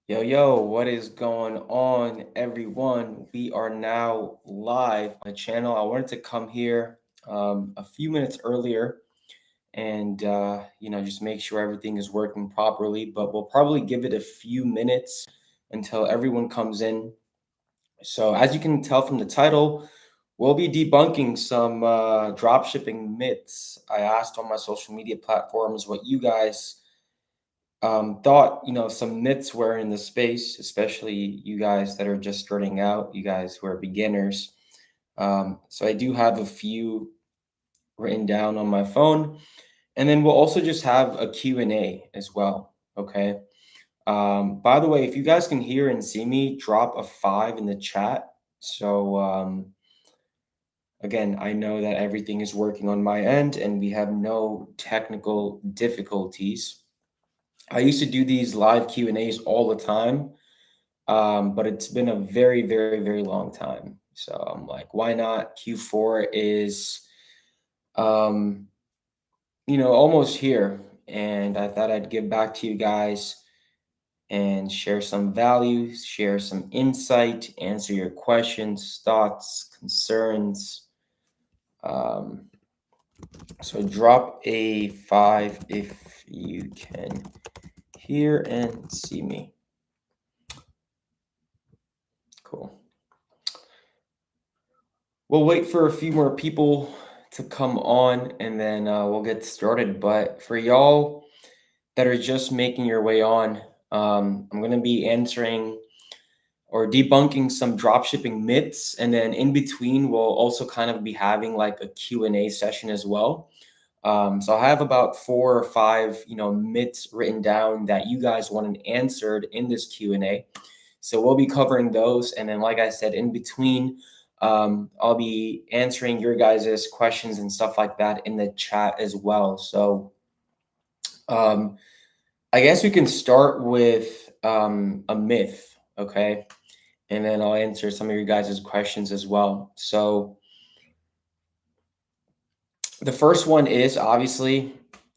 Yo, what is going on, everyone? We are now live on the channel. I wanted to come here a few minutes earlier and, just make sure everything is working properly, but we'll probably give it a few minutes until everyone comes in. So, as you can tell from the title, we'll be debunking some drop shipping myths. I asked on my social media platforms what you guys thought some myths were in the space, especially you guys that are just starting out, you guys who are beginners. So I do have a few written down on my phone, and then we'll also just have a Q&A as well. Okay. By the way, if you guys can hear and see me, drop a 5 in the chat. So again, I know that everything is working on my end and we have no technical difficulties. I used to do these live Q&As all the time, but it's been a very, very, very long time. So I'm like, why not? Q4 is, um, almost here, and I thought I'd give back to you guys and share some value, share some insight, answer your questions, thoughts, concerns. Um, so drop a 5 if you can hear and see me. Cool. We'll wait for a few more people to come on and then we'll get started. But for y'all that are just making your way on, I'm going to be answering or debunking some dropshipping myths. And then in between, we'll also kind of be having like a Q&A session as well. So I have about 4 or 5, myths written down that you guys wanted answered in this Q&A. So we'll be covering those. And then, like I said, in between, I'll be answering your guys' questions and stuff like that in the chat as well. So um, I guess we can start with a myth, okay? And then I'll answer some of your guys' questions as well. So the first one is obviously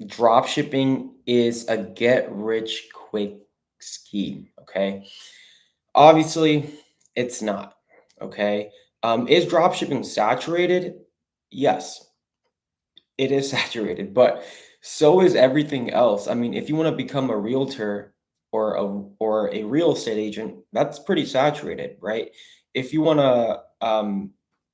drop shipping is a get rich quick scheme, okay? Obviously, it's not, okay? Is drop shipping saturated? Yes, it is saturated, but so is everything else. I mean, if you want to become a realtor or a real estate agent, that's pretty saturated, right? If you want to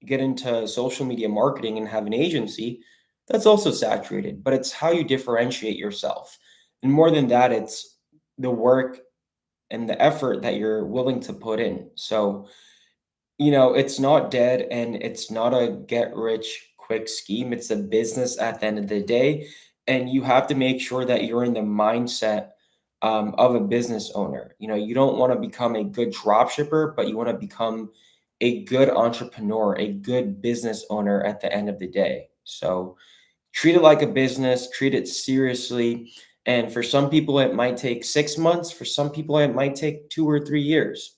get into social media marketing and have an agency, that's also saturated. But it's how you differentiate yourself, and more than that, it's the work and the effort that you're willing to put in. So it's not dead and it's not a get rich quick scheme. It's a business at the end of the day. And you have to make sure that you're in the mindset of a business owner. You don't want to become a good drop shipper, but you want to become a good entrepreneur, a good business owner at the end of the day. So treat it like a business, treat it seriously. And for some people, it might take 6 months. For some people, it might take 2 or 3 years.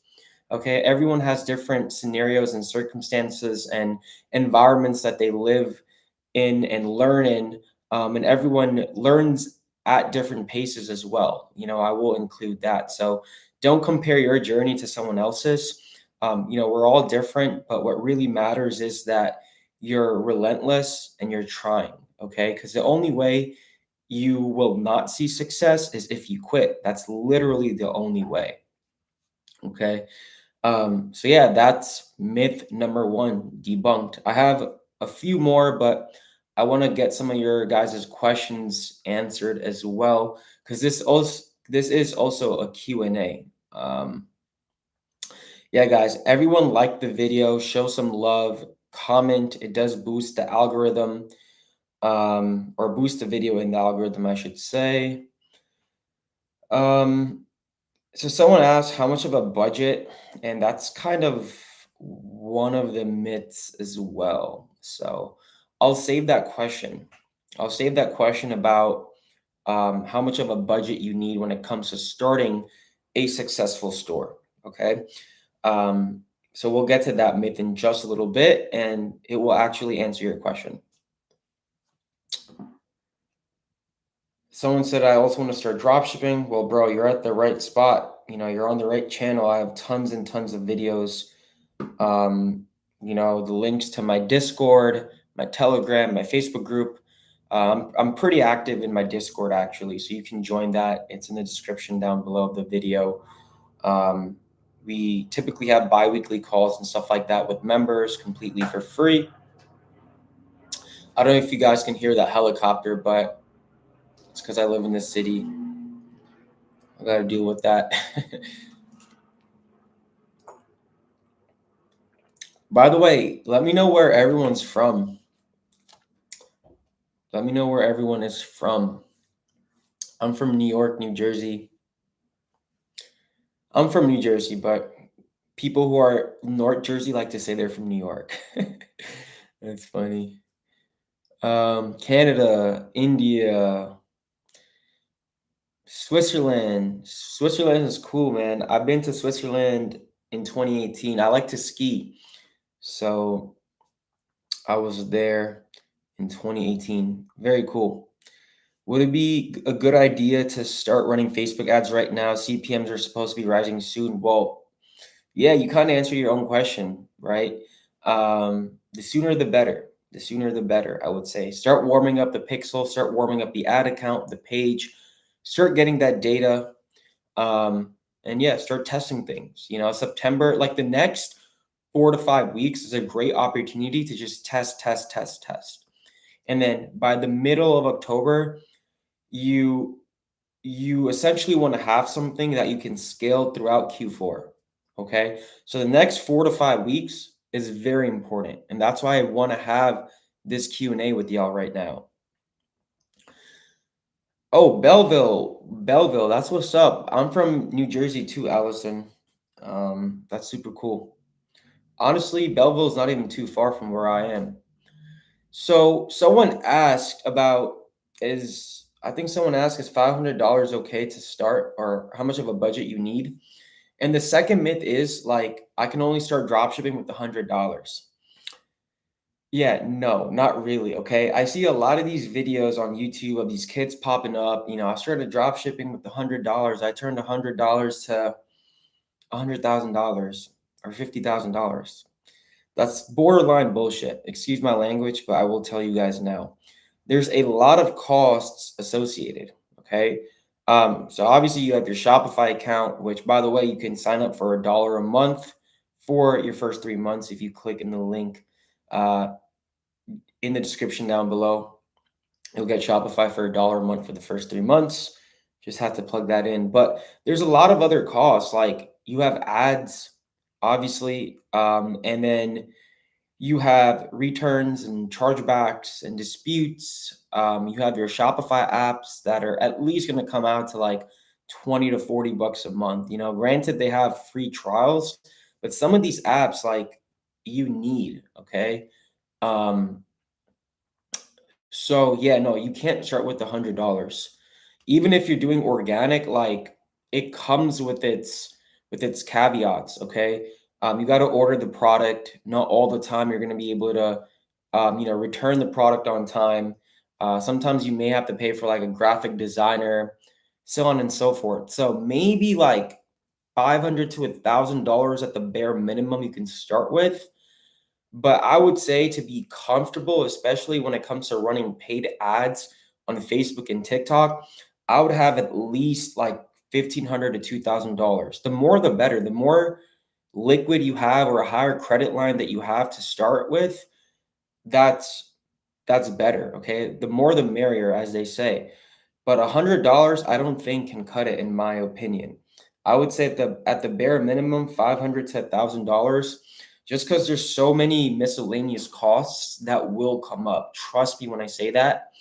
Okay, everyone has different scenarios and circumstances and environments that they live in and learn in, and everyone learns at different paces as well. I will include that. So don't compare your journey to someone else's. We're all different, but what really matters is that you're relentless and you're trying. Okay, because the only way you will not see success is if you quit. That's literally the only way. Okay. So yeah, that's myth number one debunked. I have a few more, but I want to get some of your guys' questions answered as well, because this is also a Q&A. Yeah, guys, everyone like the video, show some love, comment. It does boost the algorithm, or boost the video in the algorithm, I should say. So someone asked how much of a budget, and that's kind of one of the myths as well. So I'll save that question. I'll save that question about how much of a budget you need when it comes to starting a successful store. Okay. So we'll get to that myth in just a little bit, and it will actually answer your question. Someone said, I also want to start drop shipping. Well, bro, you're at the right spot. you're on the right channel. I have tons and tons of videos. The links to my Discord, my Telegram, my Facebook group. I'm pretty active in my Discord actually, so you can join that. It's in the description down below of the video. We typically have bi-weekly calls and stuff like that with members completely for free. I don't know if you guys can hear that helicopter, but it's because I live in this city. I got to deal with that. By the way, let me know where everyone's from. Let me know where everyone is from. I'm from New York, New Jersey. I'm from New Jersey, but people who are North Jersey like to say they're from New York. That's funny. Canada, India, Switzerland. Switzerland is cool, man. I've been to Switzerland in 2018. I like to ski. So I was there in 2018. Very cool. Would it be a good idea to start running Facebook ads right now? CPMs are supposed to be rising soon. Well, yeah, you kind of answer your own question, right? The sooner the better. The sooner the better, I would say. Start warming up the pixel, start warming up the ad account, the page, start getting that data. And yeah, start testing things. September, like the next 4 to 5 weeks is a great opportunity to just test, test, test, test. And then by the middle of October, you essentially want to have something that you can scale throughout Q4. Okay. So the next 4 to 5 weeks is very important. And that's why I want to have this Q&A with y'all right now. Oh, Belleville, that's what's up. I'm from New Jersey too, Allison. That's super cool. Honestly, Belleville is not even too far from where I am. So someone asked about I think someone asked, is $500 okay to start, or how much of a budget you need? And the second myth is like, I can only start dropshipping with $100. Yeah, no, not really. Okay. I see a lot of these videos on YouTube of these kids popping up. I started drop shipping with $100. I turned $100 to $100,000 or $50,000. That's borderline bullshit. Excuse my language, but I will tell you guys now. There's a lot of costs associated. Okay. So obviously you have your Shopify account, which by the way, you can sign up for $1 a month for your first 3 months if you click in the link. In the description down below. You'll get Shopify for $1 a month for the first 3 months. Just have to plug that in. But there's a lot of other costs, like you have ads, obviously, and then you have returns and chargebacks and disputes. You have your Shopify apps that are at least going to come out to like 20 to 40 bucks a month. Granted, they have free trials, but some of these apps, like, you need, okay? So yeah, no, you can't start with $100. Even if you're doing organic, like it comes with its caveats. Okay, you got to order the product. Not all the time you're going to be able to, return the product on time. Sometimes you may have to pay for like a graphic designer, so on and so forth. So maybe like $500 to $1,000 at the bare minimum you can start with. But I would say to be comfortable, especially when it comes to running paid ads on Facebook and TikTok, I would have at least like $1,500 to $2,000. The more the better. The more liquid you have or a higher credit line that you have to start with, that's better. Okay. The more the merrier, as they say. But $100, I don't think can cut it in my opinion. I would say at the bare minimum, $500 to $1,000, just because there's so many miscellaneous costs that will come up. Trust me when I say that.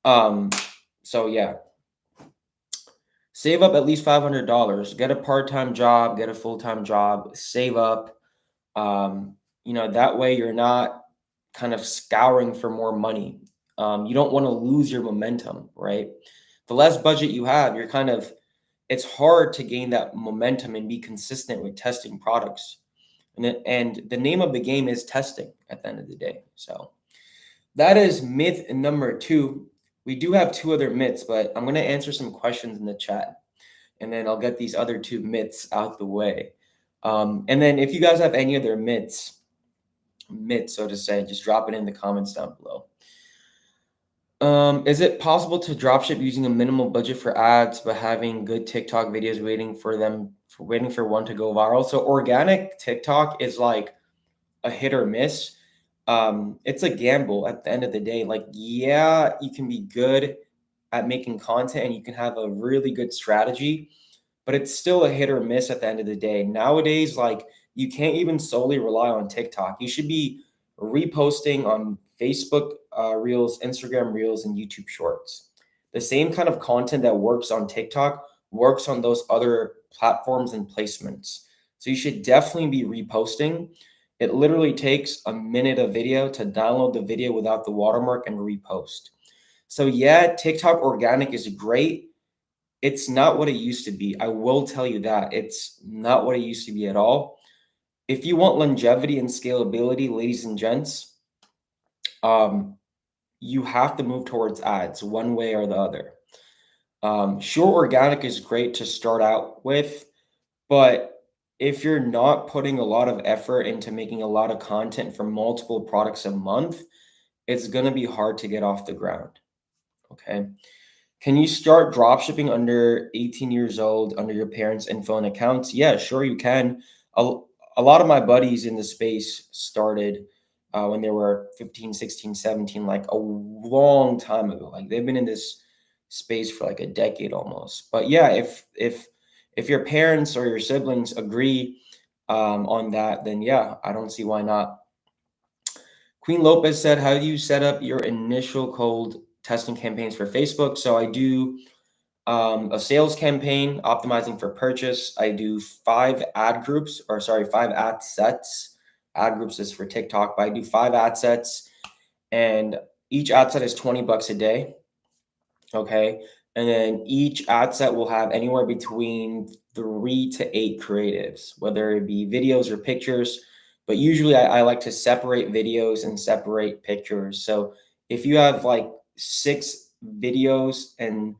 So yeah, save up at least $500. Get a part-time job, get a full-time job, save up. That way you're not kind of scouring for more money. You don't want to lose your momentum, right? The less budget you have, it's hard to gain that momentum and be consistent with testing products. And the name of the game is testing at the end of the day. So that is myth number 2. We do have 2 other myths, but I'm going to answer some questions in the chat. and then I'll get these other two myths out the way. And then if you guys have any other myths, so to say, just drop it in the comments down below. Is it possible to dropship using a minimal budget for ads, but having good TikTok videos waiting for one to go viral? So organic TikTok is like a hit or miss. It's a gamble at the end of the day. Like, yeah, you can be good at making content and you can have a really good strategy, but it's still a hit or miss at the end of the day. Nowadays, like you can't even solely rely on TikTok. You should be reposting on Facebook Reels, Instagram Reels, and YouTube Shorts. The same kind of content that works on TikTok works on those other platforms and placements. So you should definitely be reposting. It literally takes a minute of video to download the video without the watermark and repost. So yeah, TikTok organic is great. It's not what it used to be. I will tell you that. It's not what it used to be at all. If you want longevity and scalability, ladies and gents, you have to move towards ads one way or the other. Sure, organic is great to start out with, but if you're not putting a lot of effort into making a lot of content for multiple products a month, it's going to be hard to get off the ground. Okay. Can you start dropshipping under 18 years old under your parents' info and accounts? Yeah, sure you can. A lot of my buddies in the space started when they were 15, 16, 17, like a long time ago. Like they've been in this space for like a decade almost. But yeah, if your parents or your siblings agree on that, then yeah, I don't see why not. Queen Lopez said, how do you set up your initial cold testing campaigns for Facebook? So I do a sales campaign, optimizing for purchase. I do 5 ad sets. Ad groups is for TikTok, but I do 5 ad sets, and each ad set is $20 a day. Okay. And then each ad set will have anywhere between 3 to 8 creatives, whether it be videos or pictures. But usually I like to separate videos and separate pictures. So if you have like 6 videos and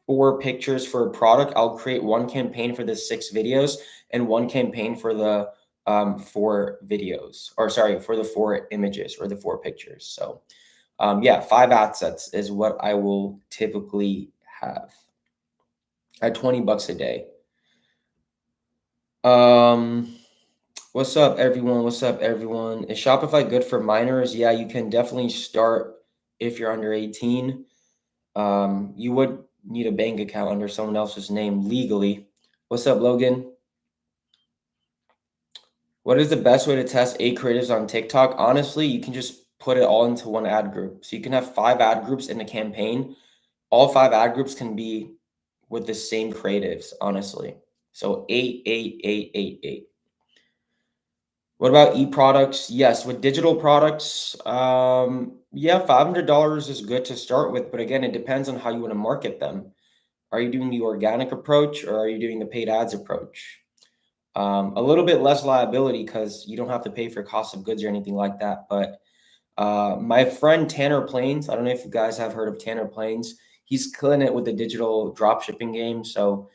4 pictures for a product, I'll create one campaign for the 6 videos and one campaign for the 4 videos, or sorry, for the 4 images or the 4 pictures. So yeah, 5 ad sets is what I will typically have at $20 a day. What's up, everyone? What's up, everyone? Is Shopify good for minors? Yeah, you can definitely start if you're under 18. You would need a bank account under someone else's name legally. What's up, Logan? What is the best way to test 8 creatives on TikTok? Honestly, you can just put it all into one ad group. So you can have 5 ad groups in a campaign. All 5 ad groups can be with the same creatives, honestly. So 8, 8, 8, 8, 8. What about e-products? Yes, with digital products, yeah, $500 is good to start with, but again, it depends on how you want to market them. Are you doing the organic approach or are you doing the paid ads approach? A little bit less liability because you don't have to pay for cost of goods or anything like that. But my friend Tanner Plains, I don't know if you guys have heard of Tanner Plains. He's killing it with the digital drop shipping game. So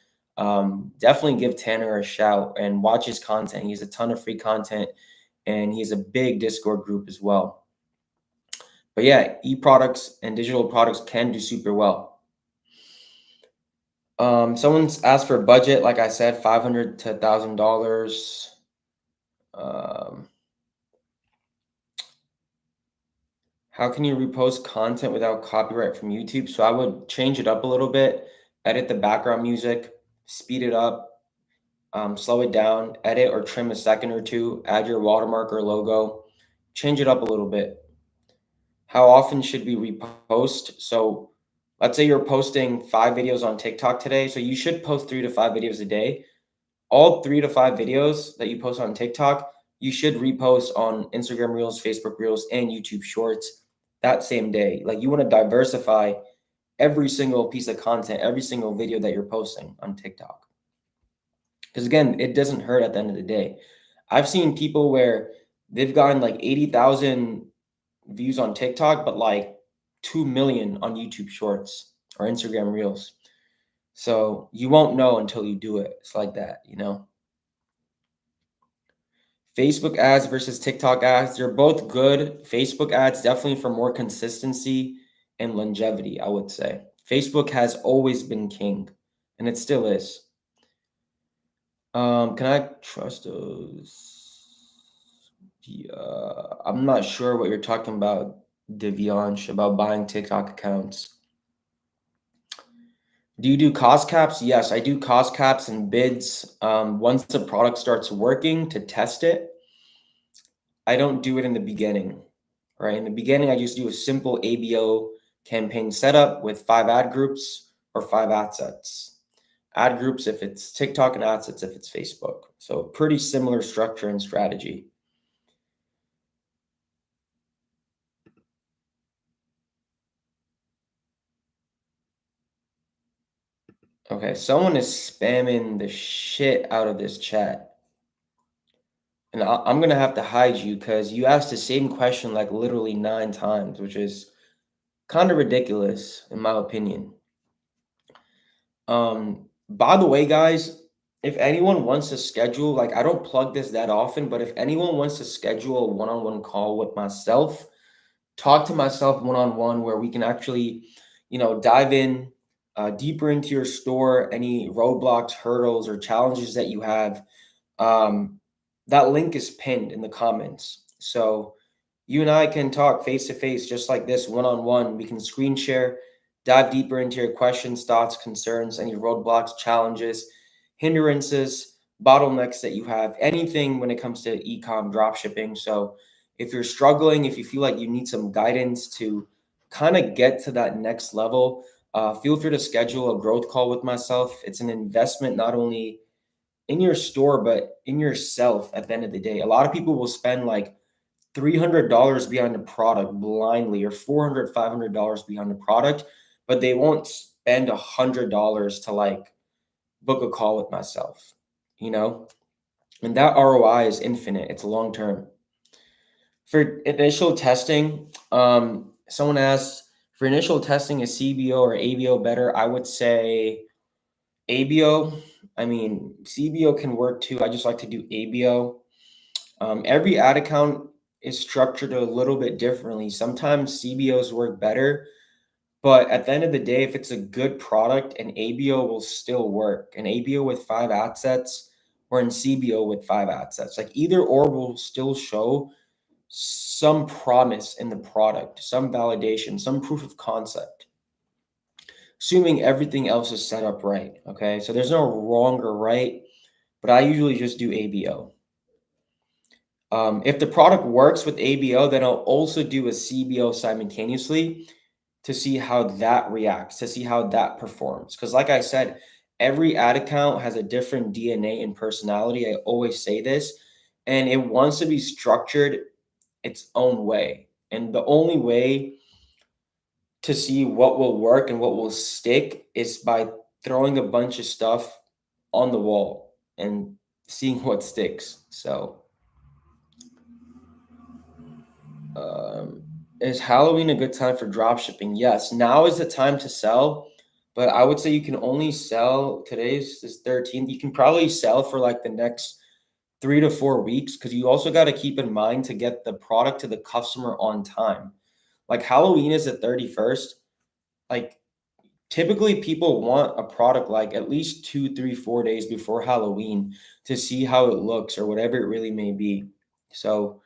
definitely give Tanner a shout and watch his content. He has a ton of free content and he's a big Discord group as well. But yeah, e-products and digital products can do super well. Someone's asked for a budget, like I said, $500 to $1,000. How can you repost content without copyright from YouTube? So I would change it up a little bit, edit the background music, speed it up, slow it down, edit or trim a second or two, add your watermark or logo, change it up a little bit. How often should we repost? So let's say you're posting 5 videos on TikTok today. So you should post 3 to 5 videos a day. All 3 to 5 videos that you post on TikTok, you should repost on Instagram Reels, Facebook Reels, and YouTube Shorts that same day. Like you want to diversify every single piece of content, every single video that you're posting on TikTok. Because again, it doesn't hurt at the end of the day. I've seen people where they've gotten like 80,000 views on TikTok, but like 2 million on YouTube Shorts or Instagram Reels. So you won't know until you do it. It's like that, you know? Facebook ads versus TikTok ads, they're both good. Facebook ads definitely for more consistency and longevity, I would say. Facebook has always been king, and it still is. Can I trust those? Yeah, I'm not sure what you're talking about, Divyansh, about buying TikTok accounts. Do you do cost caps? Yes, I do cost caps and bids. Once the product starts working to test it, I don't do it in the beginning, right? In the beginning, I just do a simple ABO campaign setup with 5 ad groups or 5 ad sets. Ad groups if it's TikTok and ad sets if it's Facebook. So pretty similar structure and strategy. Okay, someone is spamming the shit out of this chat. And I'm gonna have to hide you because you asked the same question like literally 9 times, which is kind of ridiculous in my opinion. By the way, guys, if anyone wants to schedule, like I don't plug this that often, but if anyone wants to schedule a one-on-one call with myself, talk to myself one-on-one where we can actually, dive in deeper into your store, any roadblocks, hurdles, or challenges that you have. um, that link is pinned in the comments. So you and I can talk face to face, just like this, one on one. We can screen share, dive deeper into your questions, thoughts, concerns, any roadblocks, challenges, hindrances, bottlenecks that you have, anything when it comes to e-com drop shipping. So if you're struggling, if you feel like you need some guidance to kind of get to that next level, feel free to schedule a growth call with myself. It's an investment not only in your store, but in yourself at the end of the day. A lot of people will spend like $300 behind a product blindly or $400, $500 behind a product, but they won't spend $100 to like book a call with myself, you know? And that ROI is infinite. It's long term. For initial testing, someone asked, for initial testing, is CBO or ABO better? I would say ABO. I mean, CBO can work too. I just like to do ABO. Every ad account is structured a little bit differently. Sometimes CBOs work better, but at the end of the day, if it's a good product, an ABO will still work. An ABO with 5 ad sets or an CBO with 5 ad sets. Like either or will still show some promise in the product, some validation, some proof of concept, assuming everything else is set up right. Okay. So there's no wrong or right, but I usually just do ABO. If the product works with ABO, then I'll also do a CBO simultaneously to see how that reacts, to see how that performs. Because, like I said, every ad account has a different DNA and personality. I always say this, and it wants to be structured its own way. And the only way to see what will work and what will stick is by throwing a bunch of stuff on the wall and seeing what sticks. So, Um, is Halloween a good time for drop shipping? Yes, now is the time to sell, but I would say you can only sell today's is 13th. You can probably sell for like the next 3 to 4 weeks because you also got to keep in mind to get the product to the customer on time. Like Halloween is the 31st. Like typically people want a product like at least 2, 3, 4 days before Halloween to see how it looks or whatever it really may be. So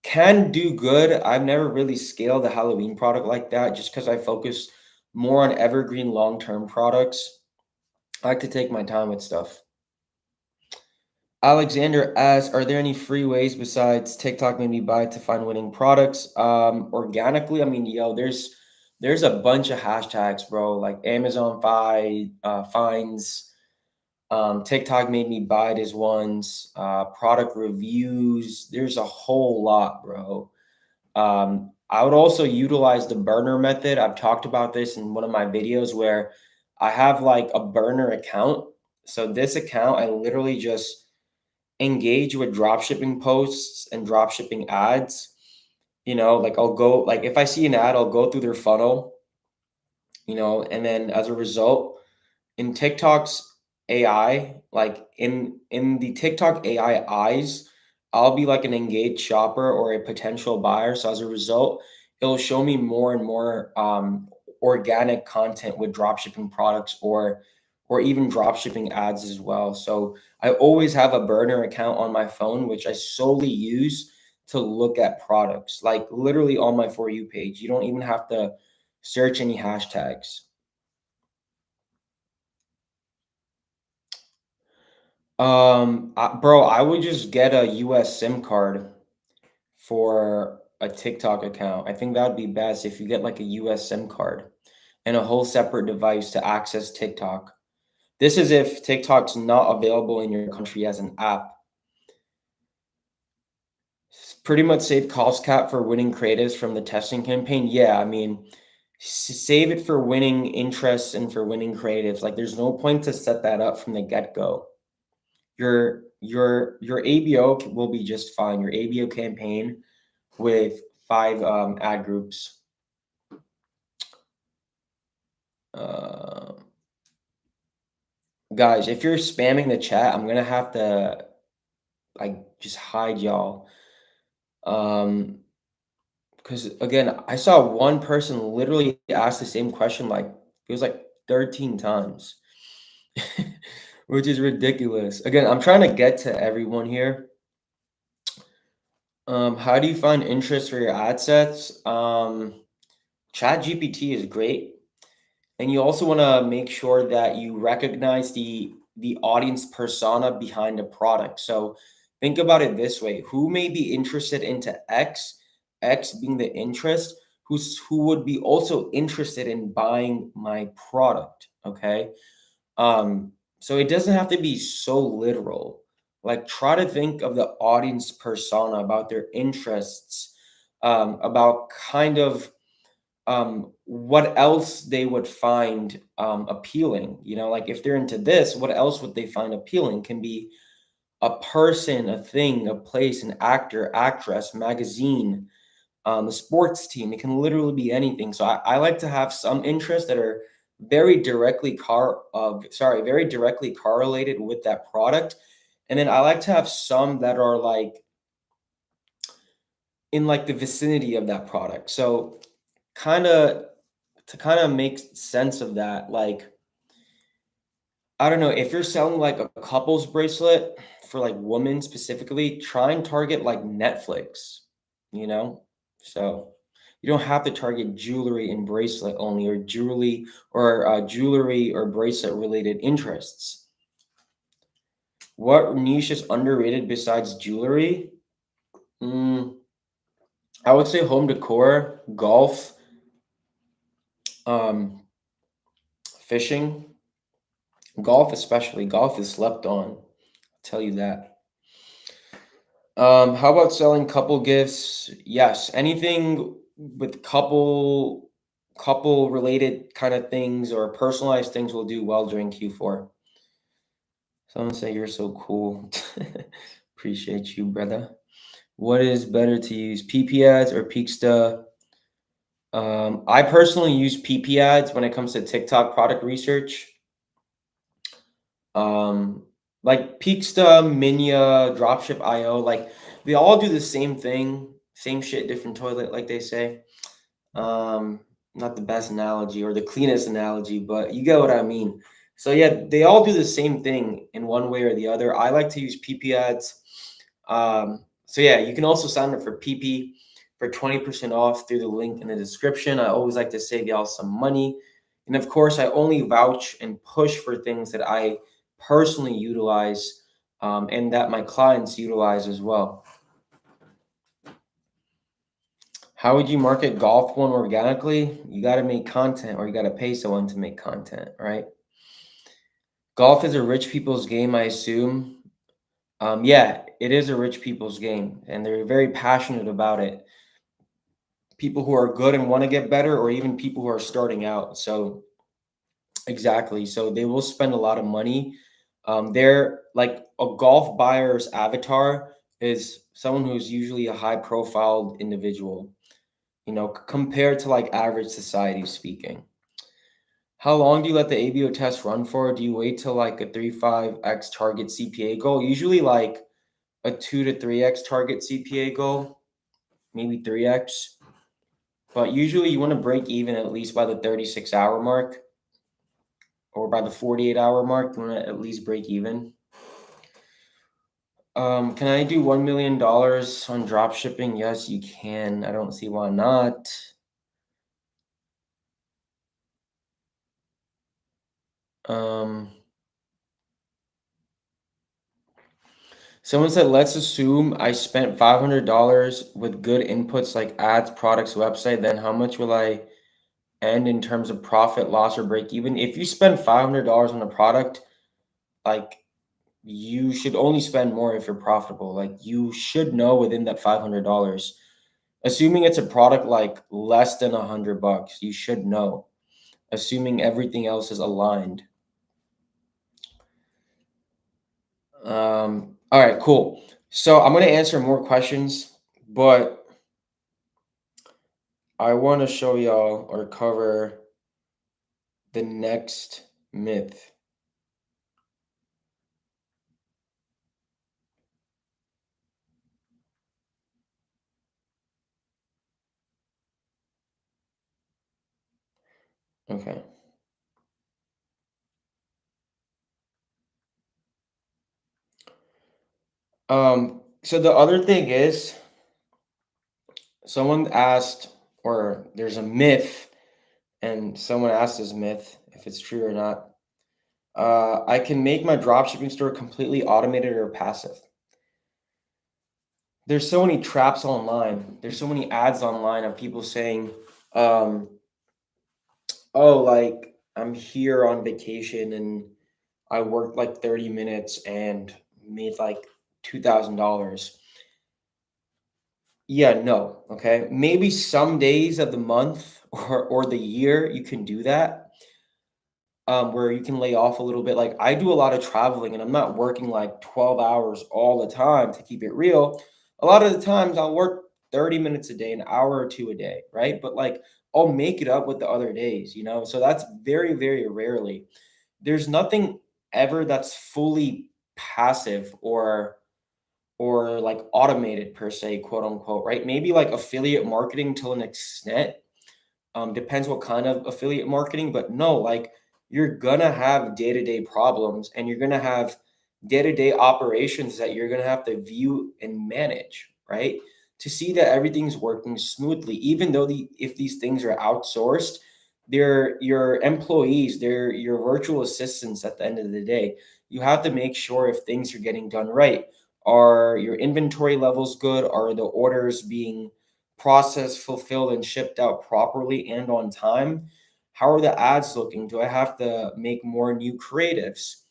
can do good. I've never really scaled a Halloween product like that just because I focus more on evergreen long-term products. I like to take my time with stuff. Alexander asks, are there any free ways besides TikTok made me buy to find winning products? Organically, I mean, there's a bunch of hashtags, bro, like Amazon finds, TikTok made me buy it is ones, product reviews. There's a whole lot, bro. I would also utilize the burner method. I've talked about this in one of my videos where I have like a burner account. So this account, I literally just engage with dropshipping posts and dropshipping ads. Like I'll go, like if I see an ad, I'll go through their funnel, and then as a result, in TikTok's AI, like in the TikTok AI eyes, I'll be like an engaged shopper or a potential buyer. So as a result, it'll show me more and more organic content with dropshipping products or even dropshipping ads as well. So I always have a burner account on my phone, which I solely use to look at products, like literally on my For You page. You don't even have to search any hashtags. Bro, I would just get a US SIM card for a TikTok account. I think that would be best if you get like a US SIM card and a whole separate device to access TikTok. This is if TikTok's not available in your country as an app. Pretty much save cost cap for winning creatives from the testing campaign. Yeah, I mean, save it for winning interests and for winning creatives. Like, there's no point to set that up from the get go. Your ABO will be just fine. Your ABO campaign with 5 ad groups. Uh, Guys, if you're spamming the chat, I'm gonna have to like just hide y'all. Because again, I saw one person literally ask the same question like it was like 13 times, which is ridiculous. Again, I'm trying to get to everyone here. How do you find interest for your ad sets? Chat GPT is great. And you also want to make sure that you recognize the audience persona behind a product. So think about it this way: who may be interested into X, X being the interest, who would be also interested in buying my product. Okay. So it doesn't have to be so literal. Like try to think of the audience persona, about their interests, about kind of what else they would find appealing. You know, like if they're into this, what else would they find appealing? Can be a person, a thing, a place, an actor, actress, magazine, a sports team. It can literally be anything. So I like to have some interests that are very directly correlated with that product. And then I like to have some that are like in like the vicinity of that product. So kind of to kind of make sense of that, like I don't know, if you're selling like a couples bracelet for like women specifically, try and target like Netflix, you know? So you don't have to target jewelry and bracelet only, or jewelry or bracelet related interests. What niche is underrated besides jewelry? Mm, I would say home decor, golf, um, fishing. Golf especially. Golf is slept on. I'll tell you that. How about selling couple gifts? Yes, anything with couple related kind of things or personalized things will do well during Q4. Someone say you're so cool. Appreciate you, brother. What is better to use, PP ads or Peaksta? I personally use PP ads when it comes to TikTok product research. Um, like Peaksta, Minya, Dropship.io, like they all do the same thing, same shit, different toilet, like they say. Um, Not the best analogy or the cleanest analogy, but you get what I mean. So yeah, they all do the same thing in one way or the other. I like to use PP ads. So yeah, you can also sign up for PP for 20% off through the link in the description. I always like to save y'all some money. And of course, I only vouch and push for things that I personally utilize, and that my clients utilize as well. How would you market golf one organically? You got to make content or you got to pay someone to make content, right? Golf is a rich people's game, I assume. Yeah, it is a rich people's game, and they're very passionate about it. People who are good and want to get better, or even people who are starting out. So, exactly. So, they will spend a lot of money. They're like a golf buyer's avatar is someone who's usually a high profile individual, you know, compared to like average society speaking. How long do you let the ABO test run for? Do you wait till like a 3-5x target CPA goal? Usually like a 2 to 3x target CPA goal, maybe 3x. But usually you want to break even at least by the 36-hour mark or by the 48-hour mark. You want to at least break even. Can I do $1 million on drop shipping? Yes, you can. I don't see why not. Um, Someone said, let's assume I spent $500 with good inputs like ads, products, website. Then how much will I end in terms of profit, loss, or break even? If you spend $500 on a product, like you should only spend more if you're profitable. Like you should know within that $500. Assuming it's a product like less than $100, you should know. Assuming everything else is aligned. All right, cool. So I'm gonna answer more questions, but I want to show y'all or cover the next myth. Okay. So the other thing is, someone asked, or there's a myth, and someone asked this myth if it's true or not. I can make my dropshipping store completely automated or passive. There's so many traps online. There's so many ads online of people saying, um, "Oh, like I'm here on vacation and I worked like 30 minutes and made like $2,000." Yeah, no. Okay. Maybe some days of the month or the year you can do that, where you can lay off a little bit. Like I do a lot of traveling and I'm not working like 12 hours all the time to keep it real. A lot of the times I'll work 30 minutes a day, an hour or two a day, right? But like I'll make it up with the other days, you know? So that's very, very rarely. There's nothing ever that's fully passive or like automated per se, quote unquote, right? Maybe like affiliate marketing to an extent, depends what kind of affiliate marketing, but no, like you're gonna have day-to-day problems and you're gonna have day-to-day operations that you're gonna have to view and manage, right? To see that everything's working smoothly, even though if these things are outsourced, they're your employees, they're your virtual assistants at the end of the day. You have to make sure if things are getting done right. Are your inventory levels good? Are the orders being processed, fulfilled, and shipped out properly and on time? How are the ads looking? Do I have to make more new creatives?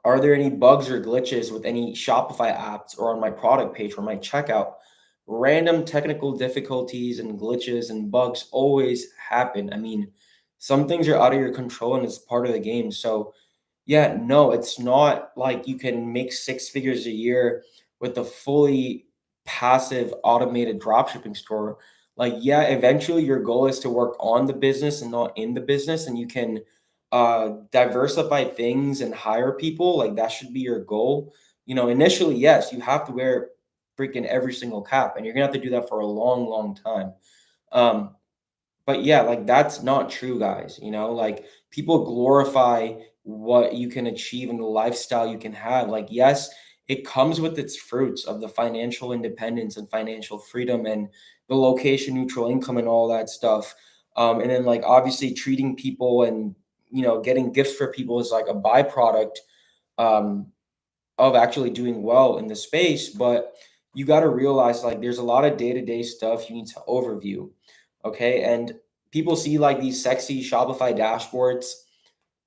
Are there any bugs or glitches with any Shopify apps or on my product page or my checkout? Random technical difficulties and glitches and bugs always happen. I mean, some things are out of your control and it's part of the game. So yeah, no, it's not like you can make six figures a year with a fully passive automated dropshipping store. Like, yeah, eventually your goal is to work on the business and not in the business, and you can diversify things and hire people. Like that should be your goal. You know, initially, yes, you have to wear freaking every single cap, and you're gonna have to do that for a long, long time. Um, but yeah, like that's not true, guys. You know, like people glorify what you can achieve and the lifestyle you can have. Like, yes, it comes with its fruits of the financial independence and financial freedom and the location neutral income and all that stuff. And then, like, obviously, treating people and, you know, getting gifts for people is like a byproduct. Um, of actually doing well in the space, but you got to realize like there's a lot of day-to-day stuff you need to overview. Okay. And people see like these sexy Shopify dashboards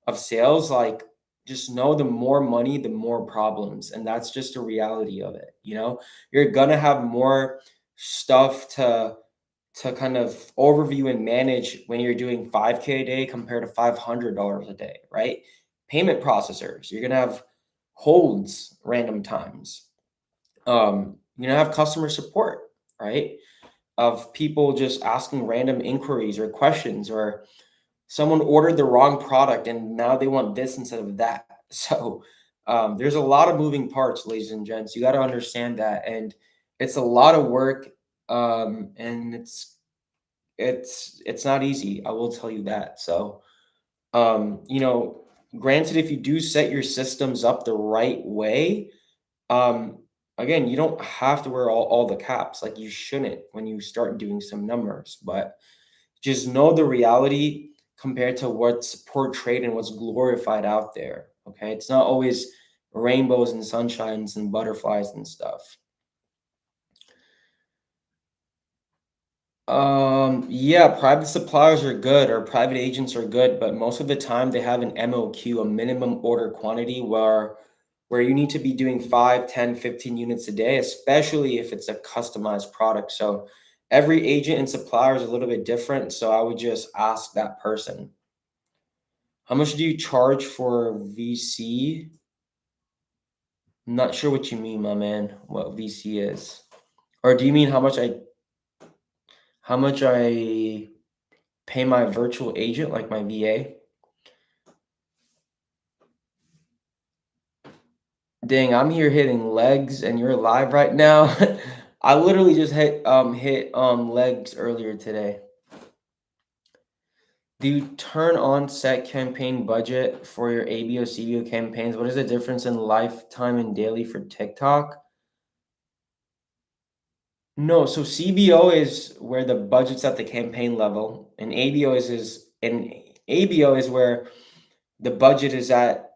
of sales, like just know the more money, the more problems. And that's just a reality of it. You know, you're gonna have more stuff to kind of overview and manage when you're doing 5K a day compared to $500 a day, right? Payment processors, you're gonna have holds random times. You're gonna have customer support, right? Of people just asking random inquiries or questions or someone ordered the wrong product and now they want this instead of that. So there's a lot of moving parts, ladies and gents. You got to understand that, and it's a lot of work, and it's not easy. I will tell you that. So you know, granted, if you do set your systems up the right way, um, again, you don't have to wear all the caps. Like you shouldn't when you start doing some numbers, but just know the reality compared to what's portrayed and what's glorified out there. Okay. It's not always rainbows and sunshines and butterflies and stuff. Yeah, private suppliers are good or private agents are good, but most of the time they have an MOQ, a minimum order quantity where you need to be doing 5, 10, 15 units a day, especially if it's a customized product. So every agent and supplier is a little bit different, so I would just ask that person. How much do you charge for VC? I'm not sure what you mean, my man, what VC is. Or do you mean how much I pay my virtual agent, like my VA? Dang, I'm here hitting legs and you're live right now. I literally just hit legs earlier today. Do you turn on set campaign budget for your ABO CBO campaigns? What is the difference in lifetime and daily for TikTok? No, so CBO is where the budget's at the campaign level, and ABO is where the budget is at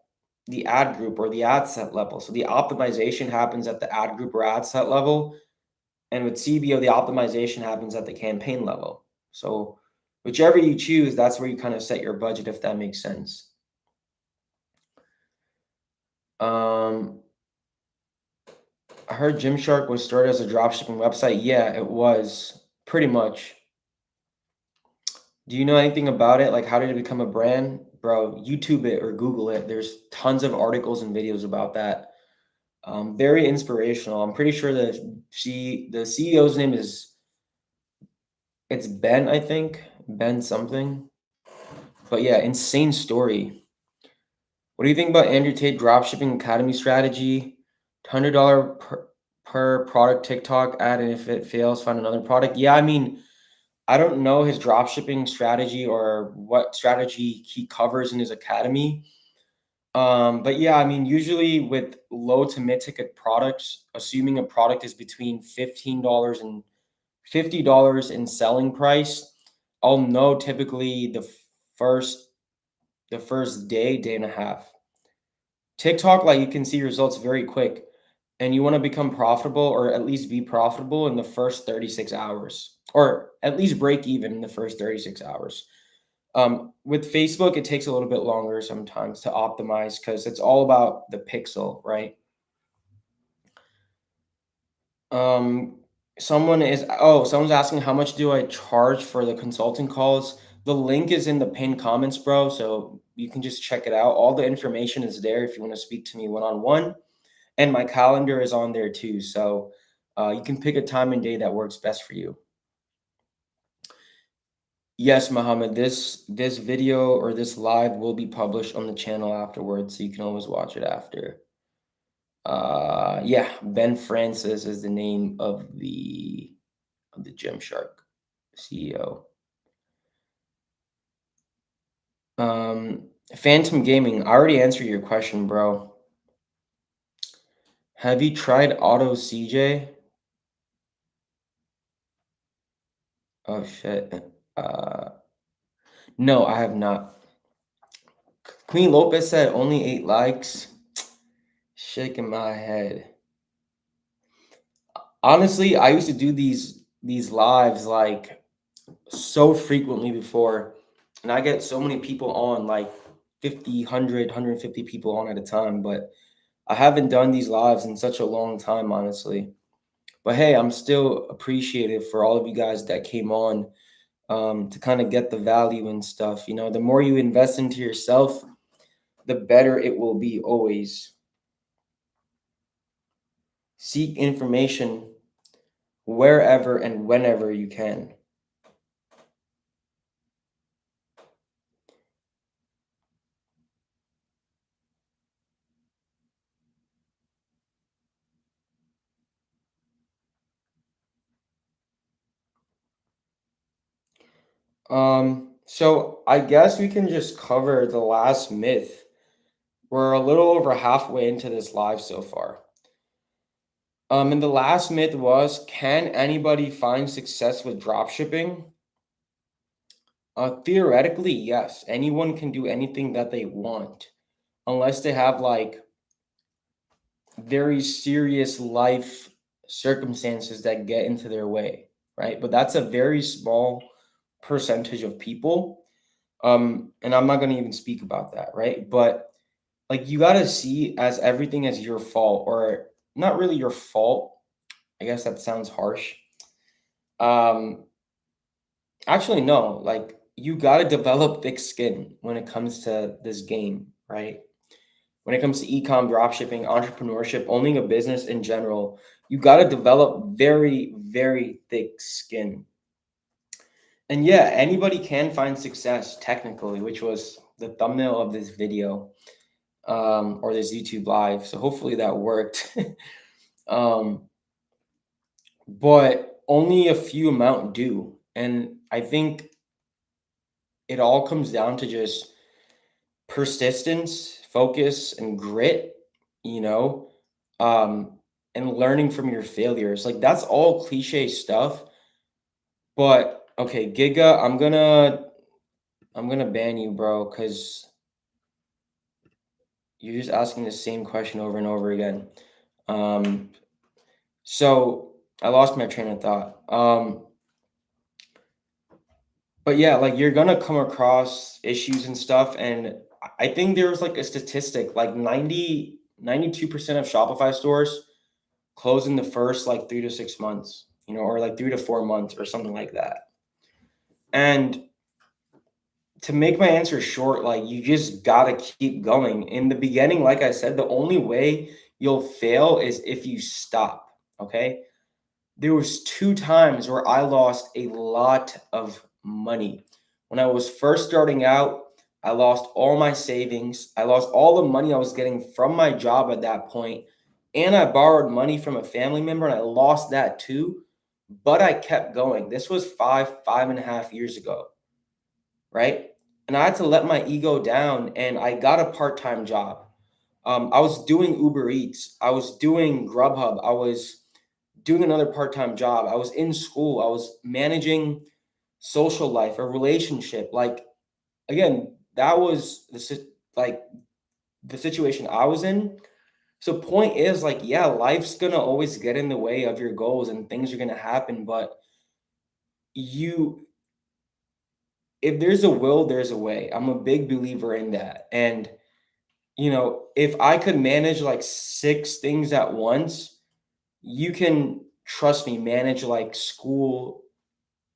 the ad group or the ad set level. So the optimization happens at the ad group or ad set level, and with CBO, the optimization happens at the campaign level. So whichever you choose, that's where you kind of set your budget, if that makes sense. Um, I heard Gymshark was started as a dropshipping website. Yeah, it was pretty much. Do you know anything about it? Like, how did it become a brand? Bro, YouTube it or Google it. There's tons of articles and videos about that. Very inspirational. I'm pretty sure that the CEO's name is it's Ben, I think. Ben something. But yeah, insane story. What do you think about Andrew Tate dropshipping academy strategy? $100 per product TikTok ad, and if it fails, find another product. Yeah, I mean, I don't know his dropshipping strategy or what strategy he covers in his academy. But yeah, I mean, usually with low to mid ticket products, assuming a product is between $15 and $50 in selling price, I'll know typically first the first day and a half. TikTok, like you can see results very quick, and you want to become profitable or at least be profitable in the first 36 hours, or at least break even in the first 36 hours. With Facebook, it takes a little bit longer sometimes to optimize because it's all about the pixel, right? Um, someone's asking how much do I charge for the consulting calls? The link is in the pinned comments, bro. So you can just check it out. All the information is there if you want to speak to me one on one. And my calendar is on there too. So you can pick a time and day that works best for you. Yes, Mohammed, this video or this live will be published on the channel afterwards, so you can always watch it after. Yeah, Ben Francis is the name of the Gymshark CEO. Phantom Gaming, I already answered your question, bro. Have you tried Auto CJ? Oh shit. No, I have not. Queen Lopez said only 8 likes. Shaking my head. Honestly, I used to do these lives like so frequently before, and I get so many people on, like 50, 100, 150 people on at a time, but I haven't done these lives in such a long time, honestly. But hey, I'm still appreciative for all of you guys that came on to kind of get the value and stuff. You know, the more you invest into yourself, the better it will be always. Seek information wherever and whenever you can. So I guess we can just cover the last myth. We're a little over halfway into this live so far. And the last myth was, can anybody find success with dropshipping? Theoretically, yes. Anyone can do anything that they want, unless they have like very serious life circumstances that get into their way, right? But that's a very small percentage of people. And I'm not going to even speak about that, right? But like you got to see as everything as your fault, or not really your fault. I guess that sounds harsh. Um, Actually, no. Like you got to develop thick skin when it comes to this game, right? When it comes to e-com, dropshipping, entrepreneurship, owning a business in general, you got to develop very, very thick skin. And yeah, anybody can find success technically, which was the thumbnail of this video, or this YouTube live. So hopefully that worked. um, but only a few amount do. And I think it all comes down to just persistence, focus, and grit, you know, um, and learning from your failures. Like that's all cliche stuff. But okay, Giga, I'm gonna ban you, bro, because you're just asking the same question over and over again. Um, so I lost my train of thought. But yeah, like you're gonna come across issues and stuff, and I think there was like a statistic, like 92% of Shopify stores close in the first like 3 to 6 months, or like 3 to 4 months or something like that. And to make my answer short, like you just gotta keep going. In the beginning, like I said, the only way you'll fail is if you stop. Okay. There was 2 times where I lost a lot of money. When I was first starting out, I lost all my savings. I lost all the money I was getting from my job at that point, and I borrowed money from a family member, and I lost that too. But I kept going. This was 5.5 years ago, right? And I had to let my ego down, and I got a part-time job. I was doing Uber Eats. I was doing Grubhub. I was doing another part-time job. I was in school. I was managing social life, a relationship. Like again, that was like the situation I was in. So point is like, yeah, life's gonna always get in the way of your goals and things are gonna happen, but you if there's a will, there's a way. I'm a big believer in that. And if I could manage like 6 things at once, you can trust me, manage like school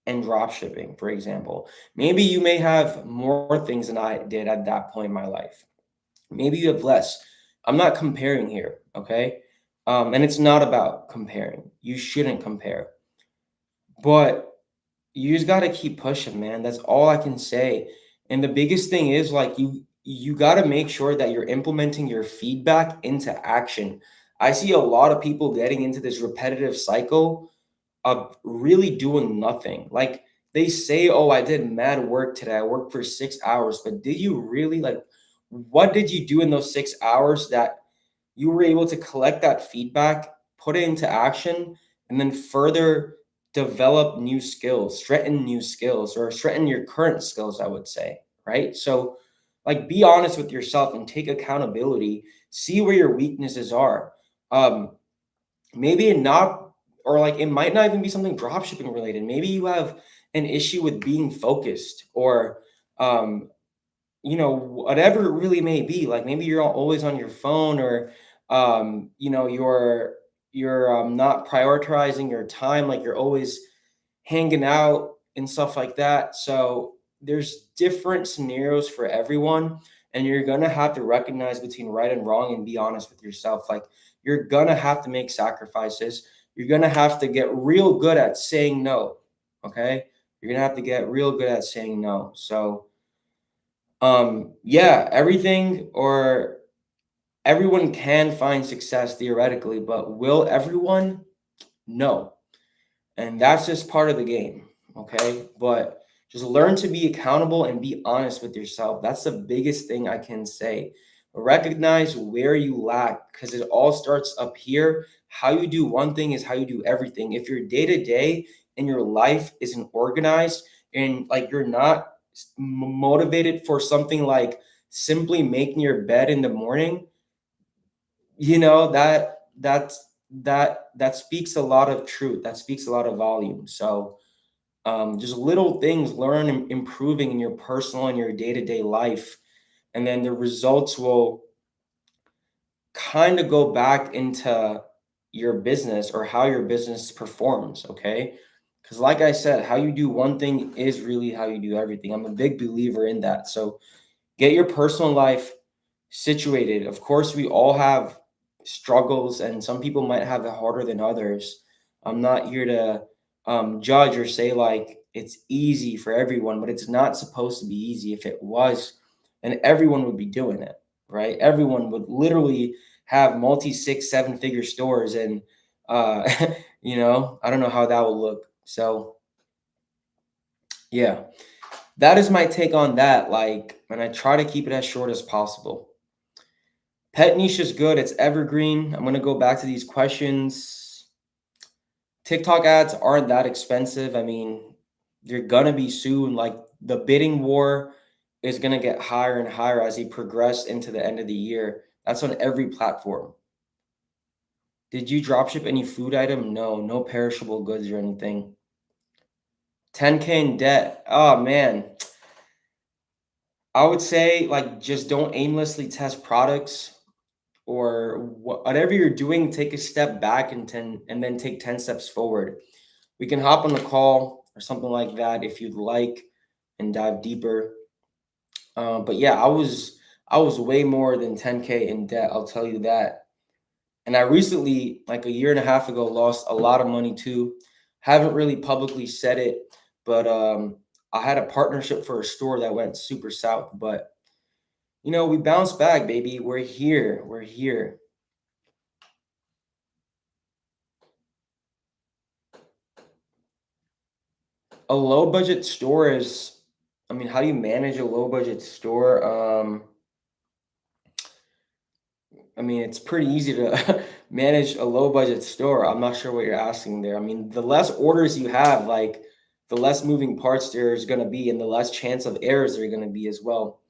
and drop shipping, for example. Maybe you may have more things than I did at that point in my life. Maybe you have less. I'm not comparing here, okay? And it's not about comparing. You shouldn't compare. But you just got to keep pushing, man. That's all I can say. And the biggest thing is like you got to make sure that you're implementing your feedback into action. I see a lot of people getting into this repetitive cycle of really doing nothing. Like they say, "Oh, I did mad work today. I worked for 6 hours." But did you really what did you do in those 6 hours that you were able to collect that feedback, put it into action, and then further develop new skills, strengthen new skills, or strengthen your current skills, I would say, right? So, like, be honest with yourself and take accountability. See where your weaknesses are. Um, Maybe not, or like it might not even be something dropshipping related. Maybe you have an issue with being focused, or um, whatever it really may be. Like maybe you're always on your phone, or you're not prioritizing your time, like you're always hanging out and stuff like that. So there's different scenarios for everyone, and you're gonna have to recognize between right and wrong and be honest with yourself. Like you're gonna have to make sacrifices. You're gonna have to get real good at saying no. Okay, you're gonna have to get real good at saying no. So yeah, everything, or everyone can find success theoretically, but will everyone? No. And that's just part of the game. Okay. But Just learn to be accountable and be honest with yourself. That's the biggest thing I can say. Recognize where you lack because it all starts up here. How you do one thing is how you do everything. If your day to day and your life isn't organized and like you're not motivated for something like simply making your bed in the morning, that speaks a lot of truth. That speaks a lot of volume. So just little things, learn and improving in your personal and your day-to-day life, and then the results will kind of go back into your business or how your business performs. Okay, because like I said, how you do one thing is really how you do everything. I'm a big believer in that. So get your personal life situated. Of course, we all have struggles, and some people might have it harder than others. I'm not here to judge or say like it's easy for everyone, but it's not supposed to be easy. If it was, then everyone would be doing it, right? Everyone would literally have multi six, seven figure stores, and uh, I don't know how that will look. So yeah, that is my take on that. Like, and I try to keep it as short as possible. Pet niche is good. It's evergreen. I'm going to go back to these questions. TikTok ads aren't that expensive. I mean, they're going to be soon. Like the bidding war is going to get higher and higher as they progress into the end of the year. That's on every platform. Did you dropship any food item? No, no perishable goods or anything. 10K in debt. Oh, man. I would say like just don't aimlessly test products or whatever you're doing, take a step back and then take 10 steps forward. We can hop on a call or something like that if you'd like and dive deeper. But yeah, I was way more than 10K in debt. I'll tell you that. And I recently, like a year and a half ago, lost a lot of money too. Haven't really publicly said it, but I had a partnership for a store that went super south. But we bounced back, baby. We're here. We're here. A low budget store is, I mean, how do you manage a low budget store? I mean, it's pretty easy to manage a low budget store. I'm not sure what you're asking there. I mean, the less orders you have, like the less moving parts there's going to be, and the less chance of errors there are going to be as well.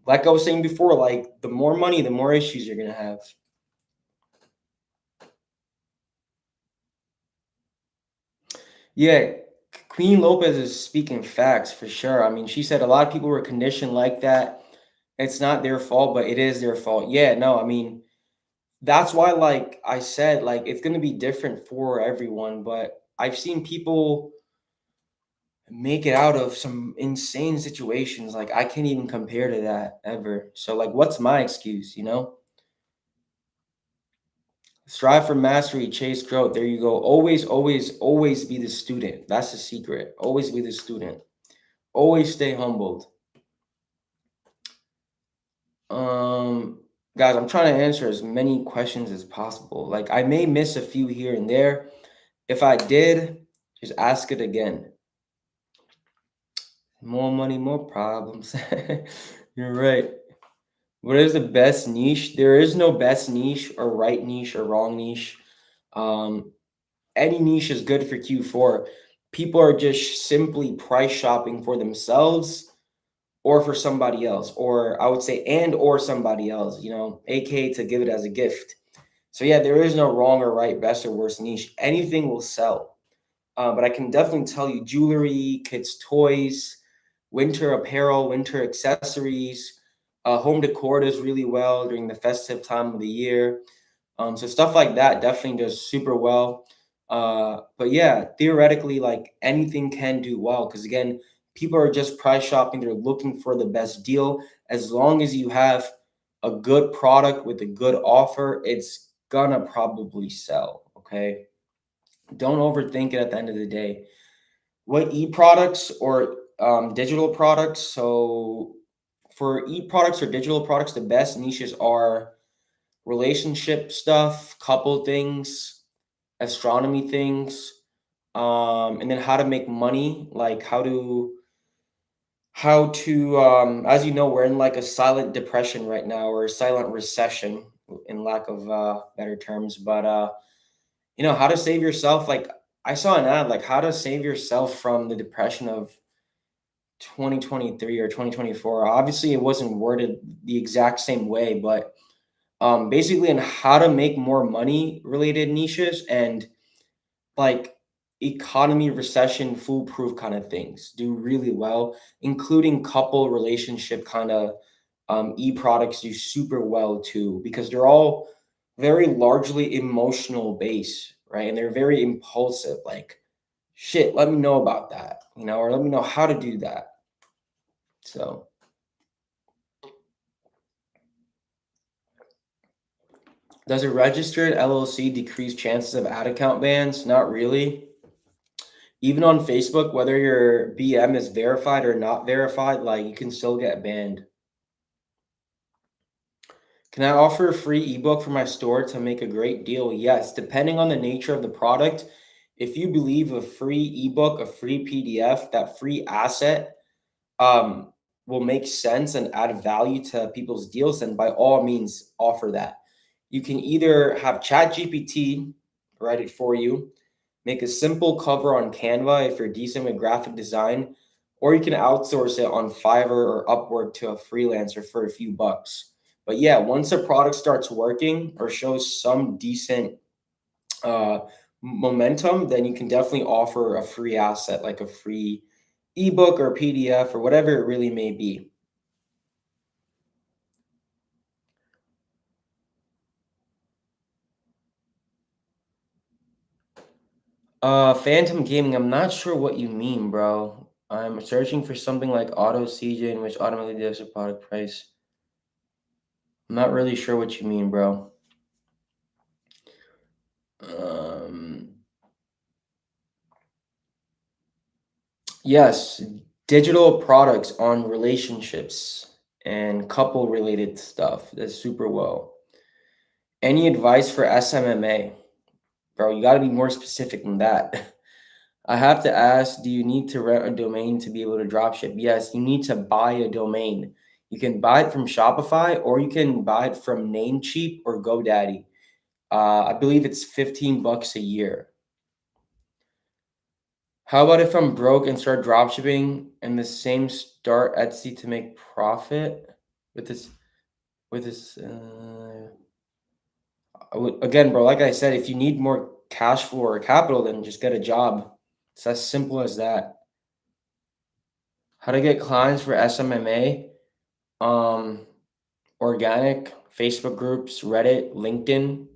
Like I was saying before, like the more money, the more issues you're going to have. Yeah, Queen Lopez is speaking facts for sure. I mean, she said a lot of people were conditioned like that. It's not their fault, but it is their fault. Yeah, no, I mean, that's why, like I said, like it's gonna be different for everyone. But I've seen people make it out of some insane situations. Like I can't even compare to that ever. So, like, what's my excuse? Strive for mastery, chase growth. There you go. Always, always, always be the student. That's the secret. Always be the student. Always stay humbled. Um, Guys, I'm trying to answer as many questions as possible. Like I may miss a few here and there. If I did, just ask it again. More money, more problems. You're right. What is the best niche? There is no best niche or right niche or wrong niche. Um, any niche is good for Q4. People are just simply price shopping for themselves or for somebody else, or I would say and or somebody else, aka to give it as a gift. So yeah, there is no wrong or right, best or worst niche. Anything will sell. But I can definitely tell you jewelry, kids' toys, winter apparel, winter accessories, home decor does really well during the festive time of the year. So stuff like that definitely does super well. But yeah, theoretically, like anything can do well because again, people are just price shopping. They're looking for the best deal. As long as you have a good product with a good offer, it's gonna probably sell. Okay. Don't overthink it at the end of the day. What e-products or digital products? So for e-products or digital products, the best niches are relationship stuff, couple things, astronomy things, and then how to make money, like how to as you know, we're in like a silent depression right now, or a silent recession, in lack of better terms. But how to save yourself. Like, I saw an ad, like how to save yourself from the depression of 2023 or 2024. Obviously, it wasn't worded the exact same way, but basically in how to make more money related niches, and like economy recession foolproof kind of things do really well, including couple relationship kind of e-products do super well too, because they're all very largely emotional based, right? And they're very impulsive, like, shit, let me know about that, or let me know how to do that. So, does a registered LLC decrease chances of ad account bans? Not really. Even on Facebook, whether your BM is verified or not verified, like, you can still get banned. Can I offer a free ebook for my store to make a great deal? Yes, depending on the nature of the product. If you believe a free ebook, a free PDF, that free asset um, will make sense and add value to people's deals, then by all means offer that. You can either have ChatGPT write it for you, make a simple cover on Canva if you're decent with graphic design, or you can outsource it on Fiverr or Upwork to a freelancer for a few bucks. But yeah, once a product starts working or shows some decent uh, momentum, then you can definitely offer a free asset, like a free ebook or PDF or whatever it really may be. Phantom gaming, I'm not sure what you mean, bro. I'm searching for something like Auto CJ in which automatically does a product price. I'm not really sure what you mean, bro. Um, yes, digital products on relationships and couple related stuff. That's super well. Any advice for SMMA? Bro, you got to be more specific than that. I have to ask, do you need to rent a domain to be able to dropship? Yes, you need to buy a domain. You can buy it from Shopify, or you can buy it from Namecheap or GoDaddy. I believe it's 15 bucks a year. How about if I'm broke and start dropshipping and the same start Etsy to make profit with this with this again, bro, like I said, if you need more cash flow or capital, then just get a job. It's as simple as that. How to get clients for SMMA? Um, Organic, Facebook groups, Reddit, LinkedIn,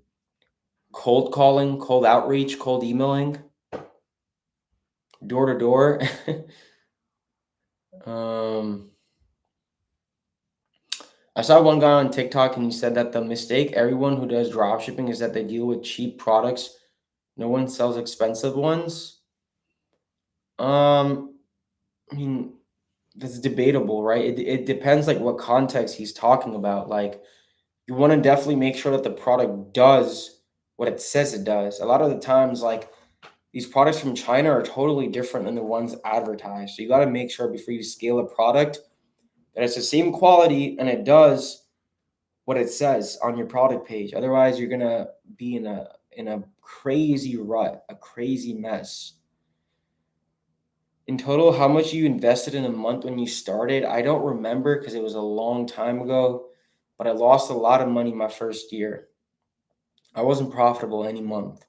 cold calling, cold outreach, cold emailing, door to door. Um, I saw one guy on TikTok and he said that the mistake everyone who does dropshipping is that they deal with cheap products. No one sells expensive ones. Um, I mean, that's debatable, right? It depends like what context he's talking about. Like, you want to definitely make sure that the product does what it says it does. A lot of the times, like, these products from China are totally different than the ones advertised. So you got to make sure before you scale a product that it's the same quality and it does what it says on your product page. Otherwise, you're gonna be in a crazy rut, a crazy mess. In total, how much you invested in a month when you started? I don't remember because it was a long time ago, but I lost a lot of money my first year. I wasn't profitable any month.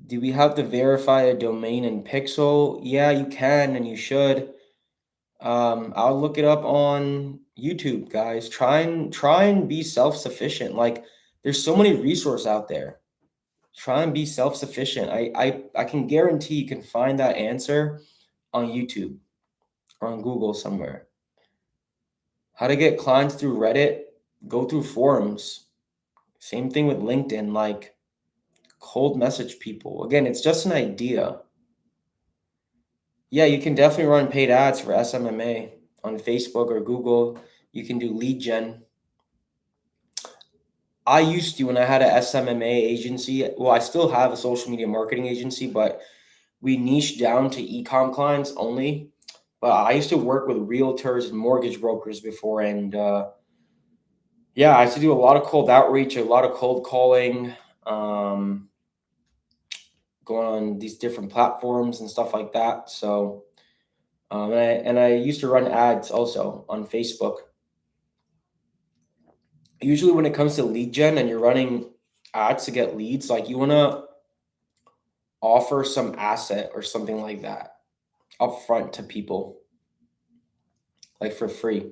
Do we have to verify a domain in Pixel? Yeah, you can and you should. I'll look it up on YouTube, guys. Try and be self-sufficient. Like, there's so many resources out there. Try and be self-sufficient. I can guarantee you can find that answer on YouTube or on Google somewhere. How to get clients through Reddit? Go through forums. Same thing with LinkedIn, like cold message people. Again, it's just an idea. Yeah, you can definitely run paid ads for SMMA on Facebook or Google. You can do lead gen. I used to when I had a SMMA agency. Well, I still have a social media marketing agency, but we niched down to e-com clients only. But I used to work with realtors and mortgage brokers before, and yeah, I used to do a lot of cold outreach, a lot of cold calling, um, going on these different platforms and stuff like that. So, and I used to run ads also on Facebook. Usually, when it comes to lead gen and you're running ads to get leads, like you want to offer some asset or something like that upfront to people, like for free.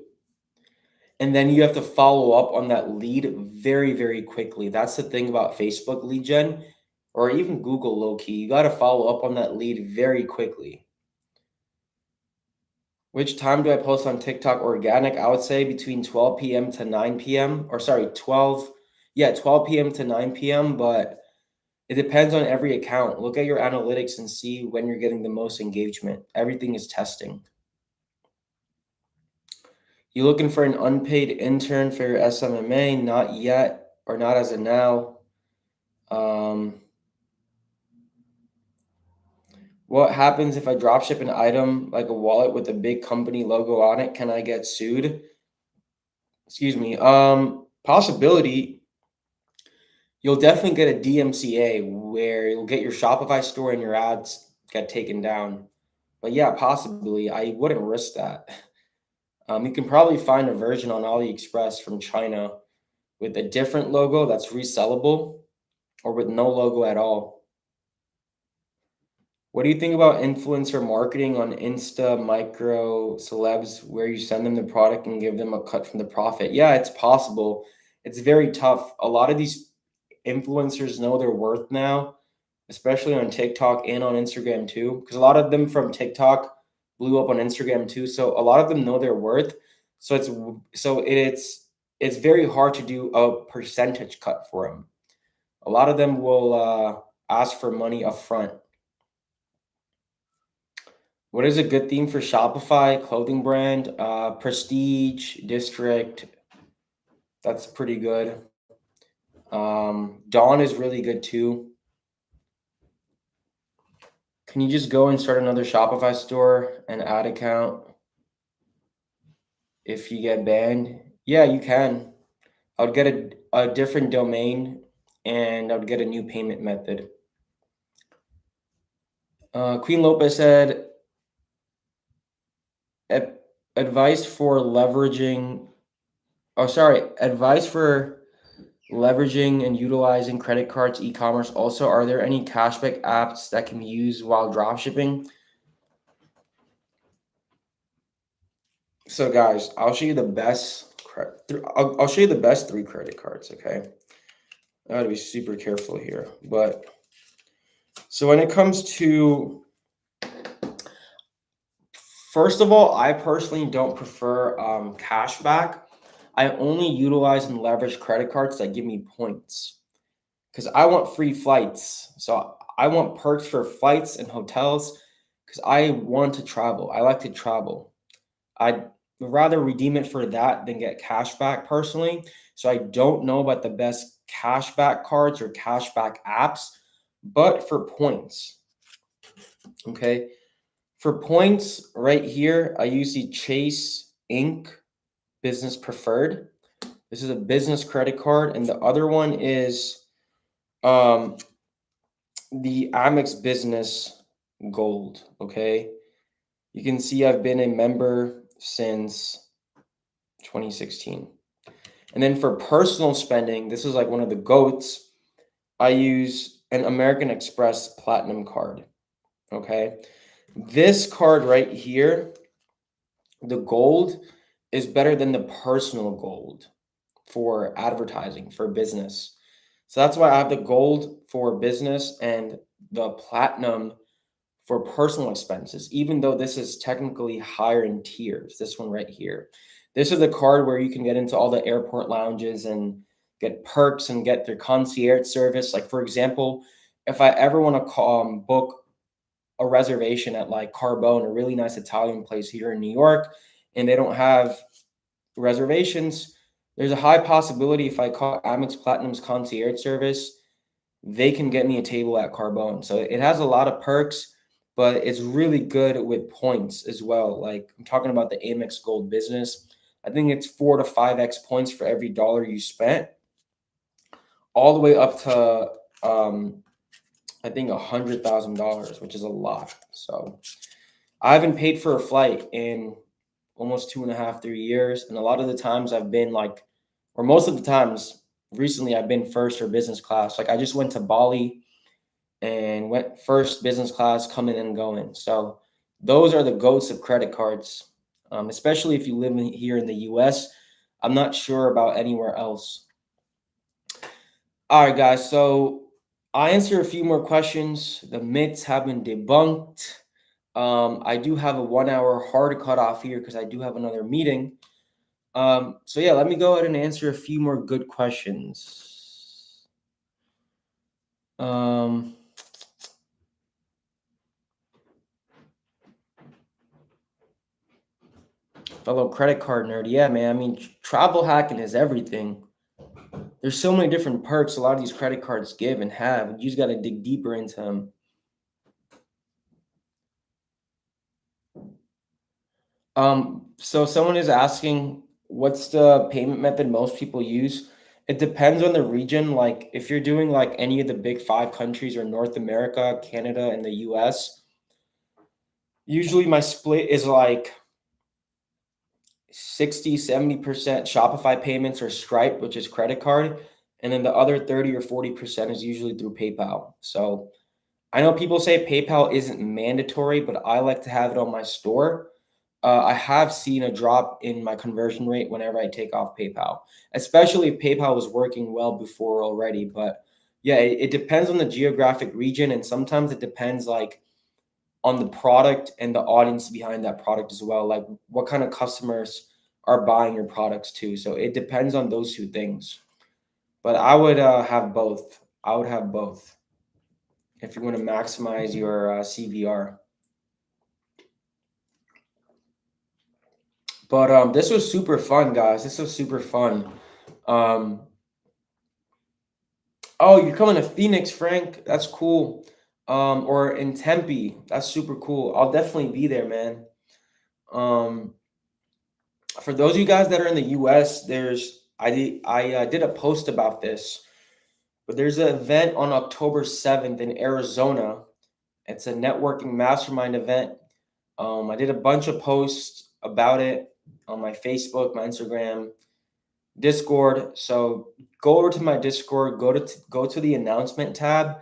And then you have to follow up on that lead very, very quickly. That's the thing about Facebook lead gen or even Google low key. You got to follow up on that lead very quickly. Which time do I post on TikTok organic? I would say between 12 p.m. to 9 p.m. or sorry, 12 p.m. to 9 p.m. But it depends on every account. Look at your analytics and see when you're getting the most engagement. Everything is testing. You looking for an unpaid intern for your SMMA? Not yet, or not as of now. What happens if I dropship an item like a wallet with a big company logo on it? Can I get sued? Excuse me. Possibility. You'll definitely get a DMCA where you'll get your Shopify store and your ads get taken down. But yeah, possibly. I wouldn't risk that. You can probably find a version on AliExpress from China with a different logo that's resellable or with no logo at all. What do you think about influencer marketing on Insta, micro, celebs, where you send them the product and give them a cut from the profit? Yeah, it's possible. It's very tough. A lot of these influencers know their worth now, especially on TikTok and on Instagram too, because a lot of them from TikTok blew up on Instagram too. So a lot of them know their worth. So it's very hard to do a percentage cut for them. A lot of them will ask for money upfront. What is a good theme for Shopify clothing brand? Prestige, district. That's pretty good. Dawn is really good too. Can you just go and start another Shopify store and add account if you get banned? Yeah, you can. I would get a different domain and I would get a new payment method. Queen Lopez said, "Ad- advice for leveraging, oh, sorry, advice for leveraging and utilizing credit cards, e-commerce. Also, are there any cashback apps that can be used while dropshipping?" So, guys, I'll show you the best. I'll show you the best three credit cards. Okay, I gotta be super careful here. But so when it comes to, first of all, I personally don't prefer cashback. I only utilize and leverage credit cards that give me points because I want free flights. So I want perks for flights and hotels because I want to travel. I like to travel. I'd rather redeem it for that than get cash back personally. So I don't know about the best cashback cards or cashback apps, but for points, okay? For points right here, I use the Chase Inc. Business Preferred. This is a business credit card, and the other one is um, the Amex Business Gold. Okay, you can see I've been a member since 2016. And then for personal spending, this is like one of the goats. I use an American Express Platinum card. Okay, this card right here, the gold, is better than the personal gold for advertising for business. So that's why I have the gold for business and the platinum for personal expenses, even though this is technically higher in tiers. This one right here. This is the card where you can get into all the airport lounges and get perks and get their concierge service. Like, for example, if I ever want to book a reservation at like Carbone, a really nice Italian place here in New York, and they don't have reservations, there's a high possibility if I call Amex Platinum's concierge service, they can get me a table at Carbone. So it has a lot of perks, but it's really good with points as well. Like I'm talking about the Amex Gold Business. I think it's 4 to 5x points for every dollar you spent, all the way up to I think $100,000, which is a lot. So I haven't paid for a flight in almost 2.5, 3 years, and a lot of the times I've been like, or most of the times recently, I've been first or business class. Like I just went to Bali and went first business class, coming and going. So those are the goats of credit cards, especially if you live here in the U.S. I'm not sure about anywhere else. All right, guys. So I answer a few more questions. The myths have been debunked. I do have a 1 hour hard cutoff here because I do have another meeting. So yeah, let me go ahead and answer a few more good questions. Fellow credit card nerd, yeah, man. I mean, travel hacking is everything. There's so many different perks a lot of these credit cards give and have. You just got to dig deeper into them. So someone is asking, what's the payment method most people use? It depends on the region. Like if you're doing like any of the big five countries or North America, Canada, and the US, usually my split is like 60-70% Shopify payments or Stripe, which is credit card. And then the other 30 or 40% is usually through PayPal. So I know people say PayPal isn't mandatory, but I like to have it on my store. I have seen a drop in my conversion rate whenever I take off PayPal, especially if PayPal was working well before already. But yeah, it depends on the geographic region, and sometimes it depends like on the product and the audience behind that product as well. Like what kind of customers are buying your products too. So it depends on those two things. But I would have both. I would have both if you want to maximize your CVR. But this was super fun, guys. This was super fun. Um, oh, you're coming to Phoenix, Frank? That's cool. Or in Tempe. That's super cool. I'll definitely be there, man. Um, for those of you guys that are in the US, I did a post about this, but there's an event on October 7th in Arizona. It's a networking mastermind event. I did a bunch of posts about it on my Facebook, my Instagram, Discord. So go over to my Discord, go to the announcement tab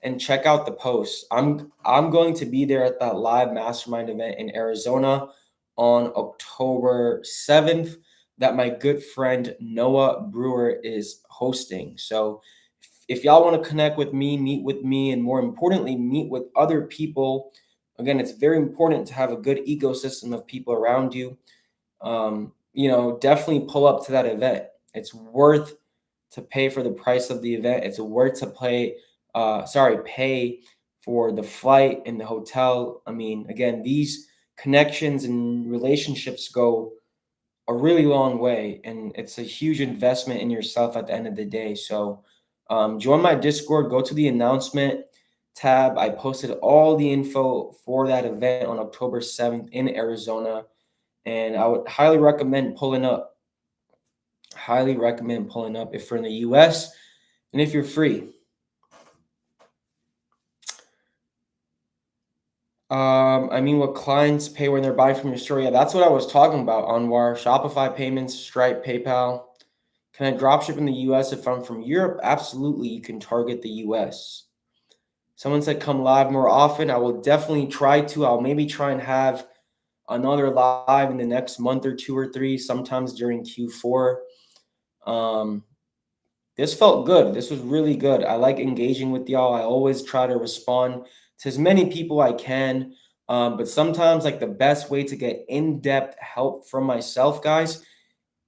and check out the post. I'm going to be there at that live mastermind event in Arizona on October 7th that my good friend Noah Brewer is hosting. So if y'all want to connect with me, meet with me, and more importantly, meet with other people, again, it's very important to have a good ecosystem of people around you. Definitely pull up to that event. It's worth to pay for the price of the event. It's worth to pay for the flight and the hotel. I mean, again, these connections and relationships go a really long way, and it's a huge investment in yourself at the end of the day. So, join my Discord, go to the announcement tab. I posted all the info for that event on October 7th in Arizona, and I would highly recommend pulling up. Highly recommend pulling up if you're in the US and if you're free. I mean, what clients pay when they're buying from your store. Yeah, that's what I was talking about. Anwar, Shopify payments, Stripe, PayPal. Can I dropship in the US if I'm from Europe? Absolutely, you can target the US. Someone said come live more often. I will definitely try to. I'll maybe try and have another live in the next month or two or three, sometimes during Q4. This felt good. This was really good. I like engaging with y'all. I always try to respond to as many people I can. But sometimes, like the best way to get in-depth help from myself, guys,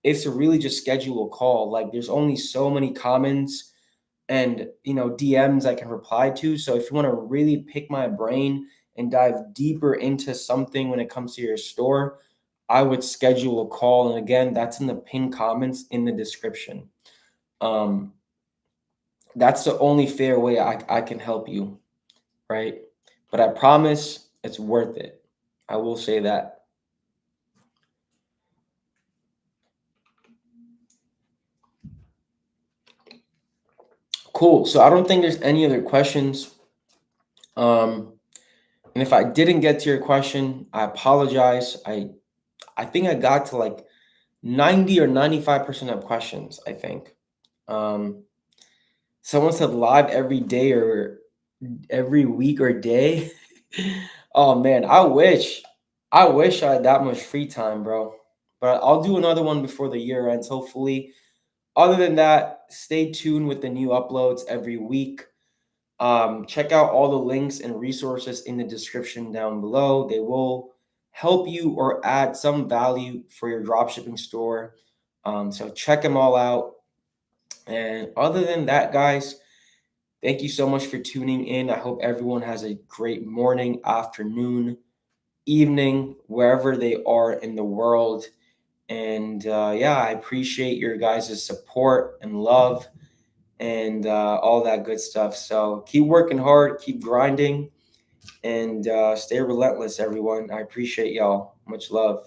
is to really just schedule a call. Like there's only so many comments and DMs I can reply to. So if you want to really pick my brain and dive deeper into something when it comes to your store, I would schedule a call. And again, that's in the pinned comments in the description. That's the only fair way I can help you, right? But I promise it's worth it. I will say that. Cool. So I don't think there's any other questions. And if I didn't get to your question, I apologize. I think I got to like 90 or 95% of questions, I think. Um, Someone said live every day or every week or day. Oh man, I wish. I wish I had that much free time, bro. But I'll do another one before the year ends, hopefully. Other than that, stay tuned with the new uploads every week. Check out all the links and resources in the description down below. They will help you or add some value for your dropshipping store. So check them all out. And other than that, guys, thank you so much for tuning in. I hope everyone has a great morning, afternoon, evening, wherever they are in the world. And yeah, I appreciate your guys' support and love and all that good stuff. So keep working hard, keep grinding, and stay relentless, everyone. I appreciate y'all. Much love.